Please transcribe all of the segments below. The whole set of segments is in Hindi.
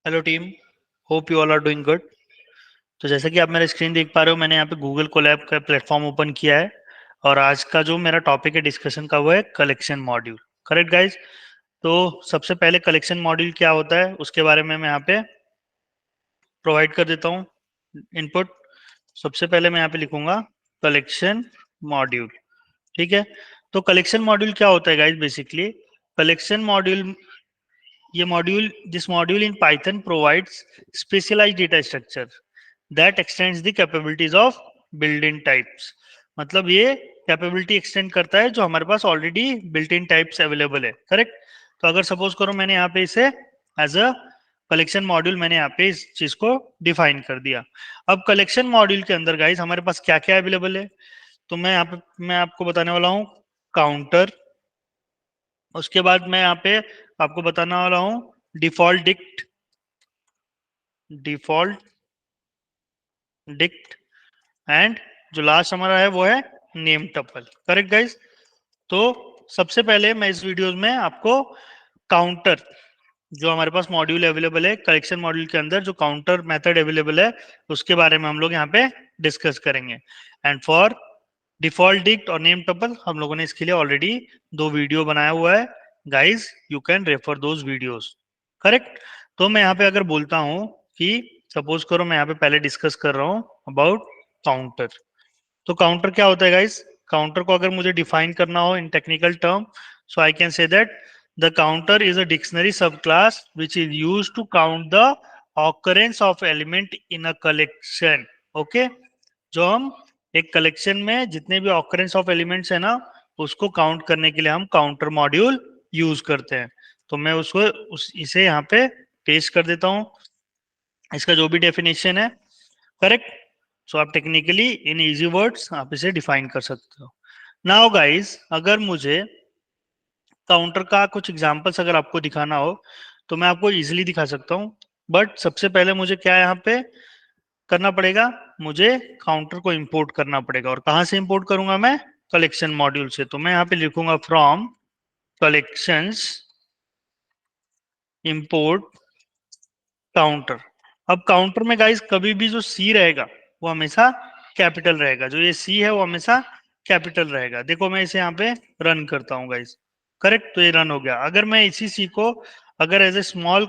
Hello team. Hope you all are doing good. तो जैसा कि आप मेरा स्क्रीन देख पा रहे हो, मैंने यहाँ पे गूगल कोलैब का प्लेटफॉर्म ओपन किया है। और आज का जो मेरा टॉपिक है डिस्कशन का वो है कलेक्शन मॉड्यूल। Correct guys. तो सबसे पहले कलेक्शन मॉड्यूल क्या होता है उसके बारे में मैं यहाँ पे प्रोवाइड कर देता हूँ इनपुट। सबसे पहले मैं यहाँ पे लिखूंगा कलेक्शन मॉड्यूल। ठीक है। तो कलेक्शन मॉड्यूल क्या होता है गाइज? बेसिकली कलेक्शन मॉड्यूल, ये module, this module in Python provides specialized data structure that extends the capabilities of built in types. मतलब ये कैपेबिलिटी एक्सटेंड करता है जो हमारे पास already built in types available है। करेक्ट। तो अगर सपोज करो मैंने यहाँ पे इसे एज अ कलेक्शन मॉड्यूल मैंने यहाँ पे इस चीज को डिफाइन कर दिया। अब कलेक्शन मॉड्यूल के अंदर गाइस हमारे पास क्या क्या अवेलेबल है, तो मैं यहाँ पे मैं आपको बताने वाला हूँ काउंटर। उसके बाद मैं यहाँ पे आपको बताने वाला हूँ default dict, default dict and जो लास्ट हमारा है वो है नेम टपल। Correct guys. तो सबसे पहले मैं इस वीडियो में आपको काउंटर, जो हमारे पास मॉड्यूल अवेलेबल है कलेक्शन मॉड्यूल के अंदर, जो काउंटर मेथड अवेलेबल है उसके बारे में हम लोग यहाँ पे डिस्कस करेंगे। एंड फॉर डिफॉल्ट डिक्ट और नेम टपल हम लोगों ने इसके लिए ऑलरेडी 2 वीडियो बनाया हुआ है। Guys you can refer those videos. Correct. तो मैं यहाँ पे अगर बोलता हूँ कि सपोज करो मैं यहाँ पे पहले डिस्कस कर रहा हूँ अबाउट काउंटर। तो काउंटर क्या होता है गाइस? काउंटर को अगर मुझे डिफाइन करना हो in technical term, so I can say that the counter is a dictionary sub class which is use to count the occurrence of element in a collection. Okay. जो हम एक कलेक्शन में जितने भी ऑकरेंस ऑफ एलिमेंट्स है ना, उसको काउंट करने के लिए हम काउंटर मॉड्यूल यूज करते हैं। तो मैं उसको इसे यहाँ पे पेस्ट कर देता हूँ, इसका जो भी डेफिनेशन है। करेक्ट। सो आप टेक्निकली इन इजी वर्ड्स आप इसे डिफाइन कर सकते हो। नाउ गाइस अगर मुझे काउंटर का कुछ एग्जांपल्स अगर आपको दिखाना हो तो मैं आपको इजीली दिखा सकता हूँ। बट सबसे पहले मुझे क्या यहाँ पे करना पड़ेगा, मुझे काउंटर को इंपोर्ट करना पड़ेगा। और कहाँ से इंपोर्ट करूंगा मैं? कलेक्शन मॉड्यूल से। तो मैं यहाँ पे लिखूंगा फ्रॉम कलेक्शंस इंपोर्ट काउंटर। अब काउंटर में गाइस कभी भी जो सी रहेगा वो हमेशा कैपिटल रहेगा, जो ये सी है वो हमेशा कैपिटल रहेगा। देखो मैं इसे यहाँ पे रन करता हूँ गाइस। करेक्ट। तो ये रन हो गया। अगर मैं इसी सी को अगर एज ए स्मॉल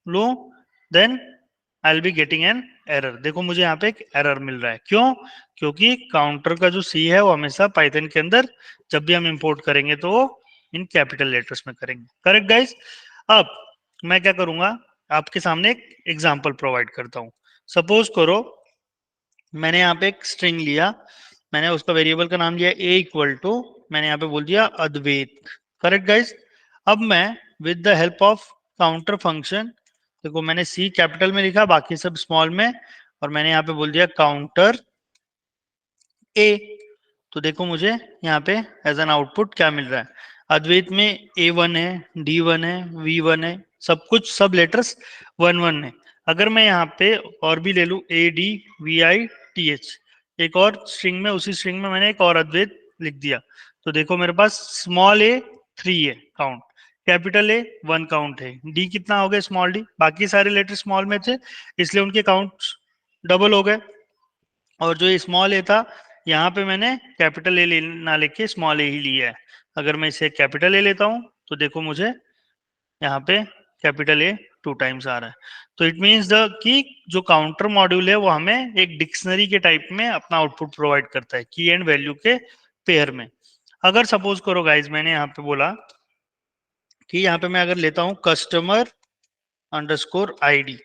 लूं then I will be getting an error. देखो मुझे यहाँ पे एक एरर मिल रहा है। क्यों? क्योंकि काउंटर का जो सी है वो हमेशा पाइथन के अंदर जब भी हम इंपोर्ट करेंगे तो वो इन कैपिटल लेटर्स में करेंगे। Correct guys. अब मैं क्या करूंगा, आपके सामने एक एग्जांपल प्रोवाइड करता हूं। सपोज करो मैंने यहाँ पे एक स्ट्रिंग लिया, मैंने उसका वेरिएबल का नाम लिया a इक्वल टू, मैंने यहाँ पे बोल दिया अद्वैत। Correct guys. अब मैं with the help of counter function, देखो मैंने c कैपिटल में लिखा बाकी सब स्मॉल में, और मैंने यहाँ पे बोल दिया काउंटर a। तो देखो मुझे यहाँ पे एज एन आउटपुट क्या मिल रहा है? अद्वैत में A1 है, D1 है, V1 है, सब कुछ सब लेटर्स 1 1 है। अगर मैं यहाँ पे और भी ले लूँ ADVITH, एक और स्ट्रिंग में, उसी स्ट्रिंग में मैंने एक और अद्वैत लिख दिया, तो देखो मेरे पास स्मॉल a 3 है काउंट, कैपिटल A 1 काउंट है, D कितना हो गया? Small d। बाकी सारे लेटर स्मॉल में थे इसलिए उनके काउंट डबल हो गए। और जो स्मॉल ए था यहाँ पे मैंने कैपिटल ए ना लेके स्मॉल ए ही लिया है। अगर मैं इसे कैपिटल ए लेता हूँ तो देखो मुझे यहाँ पे कैपिटल ए 2 टाइम्स आ रहा है। तो इट मीन्स द कि जो काउंटर मॉड्यूल है वो हमें एक डिक्शनरी के टाइप में अपना आउटपुट प्रोवाइड करता है की एंड वैल्यू के पेयर में। अगर सपोज करो गाइज मैंने यहाँ पे बोला कि यहाँ पे मैं अगर लेता हूँ customer underscore ID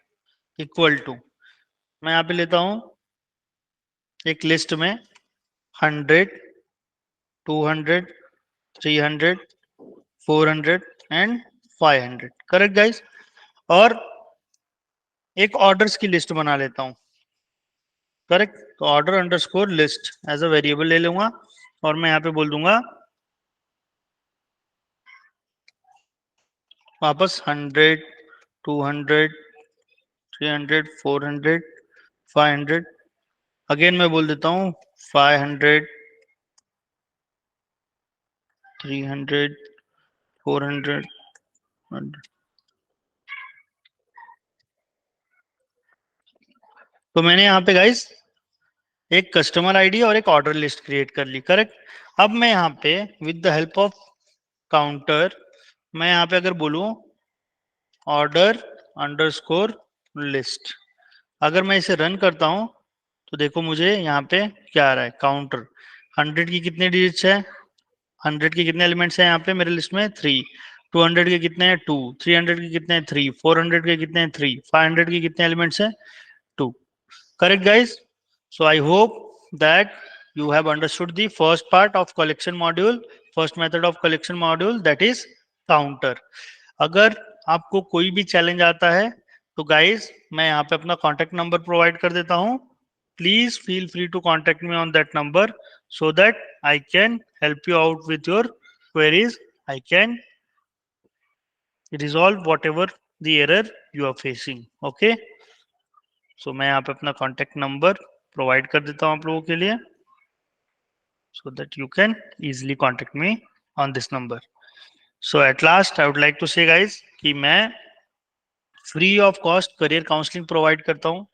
equal to, मैं यहाँ पे लेता हूँ एक लिस्ट में 100, 200, 300, 400 एंड 500। Correct guys. और एक ऑर्डर्स की लिस्ट बना लेता हूं। करेक्ट। तो order underscore list as a variable ले लूंगा और मैं यहाँ पे बोल दूंगा वापस 100, 200, 300, 400, 500। अगेन मैं बोल देता हूँ 500, 300, 400। तो मैंने यहाँ पे गाइस एक कस्टमर आईडी और एक ऑर्डर लिस्ट क्रिएट कर ली, करेक्ट। अब मैं यहाँ पे with the help of counter, मैं यहाँ पे अगर बोलूं ऑर्डर अंडरस्कोर लिस्ट, अगर मैं इसे रन करता हूं तो देखो मुझे यहाँ पे क्या आ रहा है, काउंटर 100 की कितने डिजिट्स है, 100 के कितने एलिमेंट्स हैं यहाँ पे मेरे लिस्ट में 3, 200 के कितने हैं 2, 300 के कितने हैं 3, 400 के कितने हैं 3, 500 के कितने एलिमेंट्स हैं 2, correct guys. So I hope that you have understood the first part of collection module, first method of collection module, that is counter. अगर आपको कोई भी चैलेंज आता है तो गाइस मैं यहाँ पे अपना कॉन्टेक्ट नंबर प्रोवाइड कर देता हूँ, please feel free to contact me on that number so that I can help you out with your queries. I can resolve whatever the error you are facing. Okay. So मैं यहाँ पे अपना कॉन्टेक्ट नंबर प्रोवाइड कर देता हूँ आप लोगों के लिए so that you can easily contact me on this number. So at last I would like to say guys कि मैं free of cost career counselling provide करता हूँ।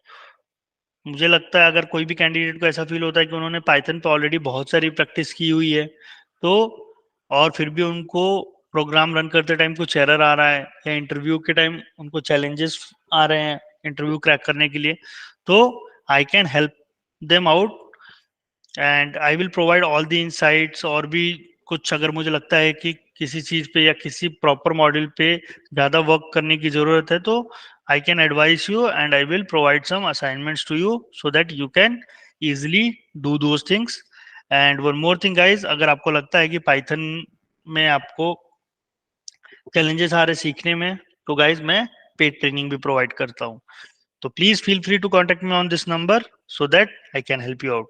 मुझे लगता है अगर कोई भी कैंडिडेट को ऐसा फील होता है कि उन्होंने पाइथन पे ऑलरेडी बहुत सारी प्रैक्टिस की हुई है तो और फिर भी उनको प्रोग्राम रन करते टाइम कुछ एरर आ रहा है या इंटरव्यू के टाइम उनको चैलेंजेस आ रहे हैं इंटरव्यू क्रैक करने के लिए, तो I can help them out and I will provide all the insights. और भी कुछ अगर मुझे लगता है कि किसी चीज पे या किसी प्रॉपर मॉड्यूल पे ज्यादा वर्क करने की जरूरत है तो I can advise you and I will provide some assignments to you so that you can easily do those things. And one more thing guys, अगर आपको लगता है कि पाइथन में आपको चैलेंजेस आ रहे सीखने में तो गाइज मैं पेड ट्रेनिंग भी प्रोवाइड करता हूँ, तो please feel free to contact me on this number so that I can help you out.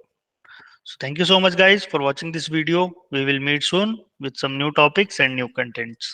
So thank you so much guys for watching this video. We will meet soon with some new topics and new contents.